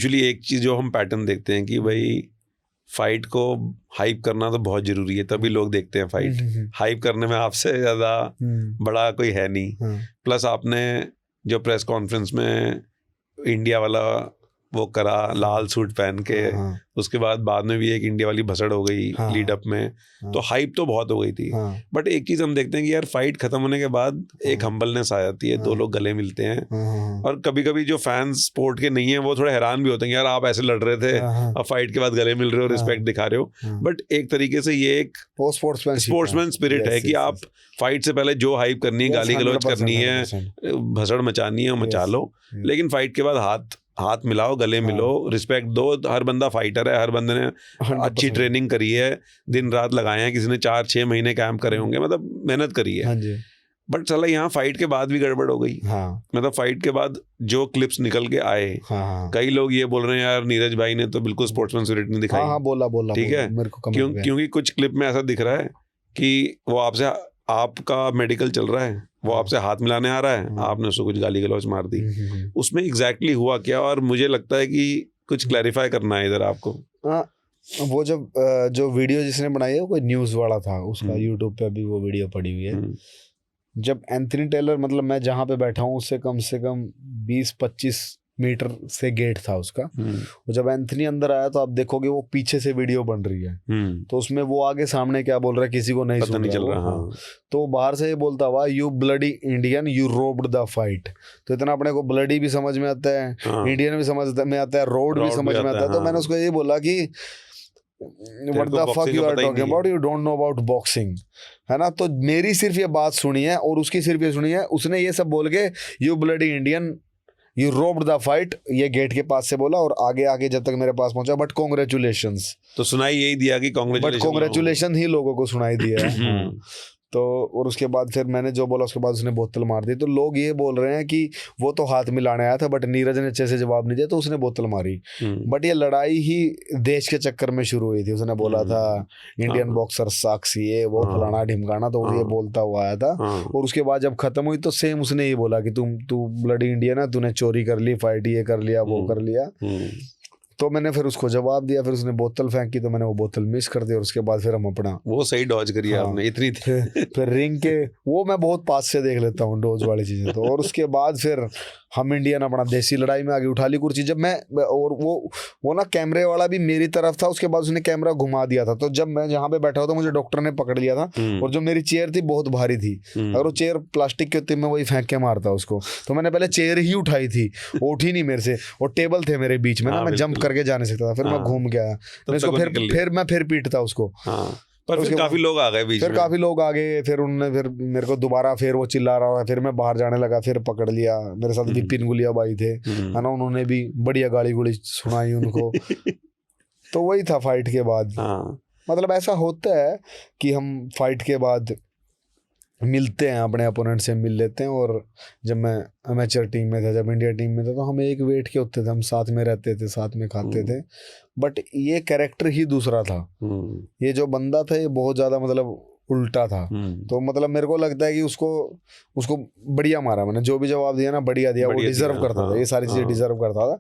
Usually एक चीज़ जो हम पैटर्न देखते हैं कि भाई फाइट को हाइप करना तो बहुत ज़रूरी है, तभी लोग देखते हैं फाइट। हाइप करने में आपसे ज़्यादा बड़ा कोई है नहीं। प्लस आपने जो प्रेस कॉन्फ्रेंस में इंडिया वाला वो करा लाल सूट पहन के, उसके बाद में भी एक इंडिया वाली भसड़ हो गई लीड अप में, तो हाइप तो बहुत हो गई थी। बट एक चीज़ हम देखते हैं कि यार फाइट खत्म होने के बाद एक हम्बलनेस आ जाती है, दो लोग गले मिलते हैं। और कभी कभी जो फैंस स्पोर्ट के नहीं है वो थोड़े हैरान भी होते हैं, यार आप ऐसे लड़ रहे थे, अब फाइट के बाद गले मिल रहे हो, रिस्पेक्ट दिखा रहे हो। बट एक तरीके से ये एक स्पोर्ट्समैन स्पिरिट है कि आप फाइट से पहले जो हाइप करनी है, गाली गलौज करनी है, भसड़ मचानी है, मचा लो, लेकिन फाइट के बाद हाथ मिलाओ, गले मिलो, रिस्पेक्ट दो। हर बंदा फाइटर है, हर बंदे ने अच्छी ट्रेनिंग करी है, दिन रात लगाए हैं, किसी ने 4-6 महीने कैंप करे होंगे, मतलब मेहनत करी है। बट चला यहाँ फाइट के बाद भी गड़बड़ हो गई। मतलब फाइट के बाद जो क्लिप्स निकल के आए, कई लोग ये बोल रहे हैं यार नीरज भाई ने तो बिल्कुल स्पोर्ट्समैन स्पिरिट नहीं दिखाई। बोला ठीक है, क्योंकि कुछ क्लिप में ऐसा दिख रहा है कि वो आपका मेडिकल चल रहा है, वो आपसे हाथ मिलाने आ रहा है, आपने उसको कुछ गाली गलौज मार दी। उसमें एग्जैक्टली हुआ क्या? और मुझे लगता है कि कुछ क्लैरिफाई करना है इधर आपको। वो जब जो वीडियो जिसने बनाई है वो कोई न्यूज़ वाला था, उसका यूट्यूब पे भी वो वीडियो पड़ी हुई है। जब एंथनी टेलर, मतलब मैं जहाँ पे बैठा हूँ उससे कम 20-25 मीटर से गेट था उसका। जब एंथनी अंदर आया तो आप देखोगे वो पीछे से वीडियो बन रही है, तो उसमें वो आगे सामने क्या बोल रहा है किसी को नहीं सुन चल रहा। तो बाहर से ये बोलता हुआ you bloody Indian you robed the fight. तो इतना अपने को ब्लडी भी समझ में आता है, इंडियन भी समझ में आता है, रोड भी समझ में आता है। तो मैंने उसको ये बोला कि What the fuck you are talking about? You don't know about boxing, है ना। तो मेरी सिर्फ ये बात सुनी है और उसकी सिर्फ ये सुनी है। उसने ये सब बोल के you bloody Indian you robed the fight ये गेट के पास से बोला, और आगे जब तक मेरे पास पहुंचा, बट कॉन्ग्रेचुलेशंस तो सुनाई यही दिया कि कॉन्ग्रेचुलेशन ही लोगों को सुनाई दिया है। तो और उसके बाद फिर मैंने जो बोला उसके बाद उसने बोतल मार दी। तो लोग ये बोल रहे हैं कि वो तो हाथ मिलाने आया था, बट नीरज ने अच्छे से जवाब नहीं दिया तो उसने बोतल मारी। बट ये लड़ाई ही देश के चक्कर में शुरू हुई थी। उसने बोला था इंडियन बॉक्सर साक्षी ये वो फलाना ढिमकाना, तो ये बोलता हुआ आया था। और उसके बाद जब खत्म हुई तो सेम उसने ये बोला कि तू ब्लडी इंडियन है, तूने चोरी कर ली, फाइट ये कर लिया वो कर लिया। तो मैंने फिर उसको जवाब दिया, फिर उसने बोतल फेंकी तो मैंने वो बोतल मिस कर दी। और उसके बाद फिर हम अपना वो सही डॉज करी आपने इतनी फिर रिंग के वो मैं बहुत पास से देख लेता हूँ डॉज वाली चीजें। तो और उसके बाद फिर हम इंडियन अपना देसी लड़ाई में आगे उठा ली कुर्सी। जब मैं और वो ना कैमरे वाला भी मेरी तरफ था, उसके बाद उसने कैमरा घुमा दिया था। तो जब मैं जहाँ पे बैठा हुआ था मुझे डॉक्टर ने पकड़ लिया था, और जो मेरी चेयर थी बहुत भारी थी, अगर वो चेयर प्लास्टिक की होती मैं वही फेंक के मारता उसको। तो मैंने पहले चेयर ही उठाई थी, वो उठी नहीं मेरे से, और टेबल थे मेरे बीच में ना, मैं जंप करके जा नहीं सकता था। फिर मैं घूम के आया, फिर पीटता उसको। पर फिर काफी लोग आ गए बीच में, काफी लोग आ गए। फिर उन्होंने फिर मेरे को दोबारा फिर वो चिल्ला रहा है, फिर मैं बाहर जाने लगा, फिर पकड़ लिया। मेरे साथ विपिन गुलिया भाई थे, है ना, उन्होंने भी बढ़िया गाली गुली सुनाई उनको। तो वही था फाइट के बाद। मतलब ऐसा होता है कि हम फाइट के बाद मिलते हैं, अपने अपोनेंट से मिल लेते हैं। और जब मैं अमेचर टीम में था, जब इंडिया टीम में था, तो हम एक वेट के होते थे, हम साथ में रहते थे, साथ में खाते थे। बट ये कैरेक्टर ही दूसरा था। ये जो बंदा था ये बहुत ज़्यादा मतलब उल्टा था। तो मतलब मेरे को लगता है कि उसको बढ़िया मारा मैंने, जो भी जवाब दिया ना बढ़िया दिया, वो डिजर्व करता था, ये सारी चीज़ें डिजर्व करता था।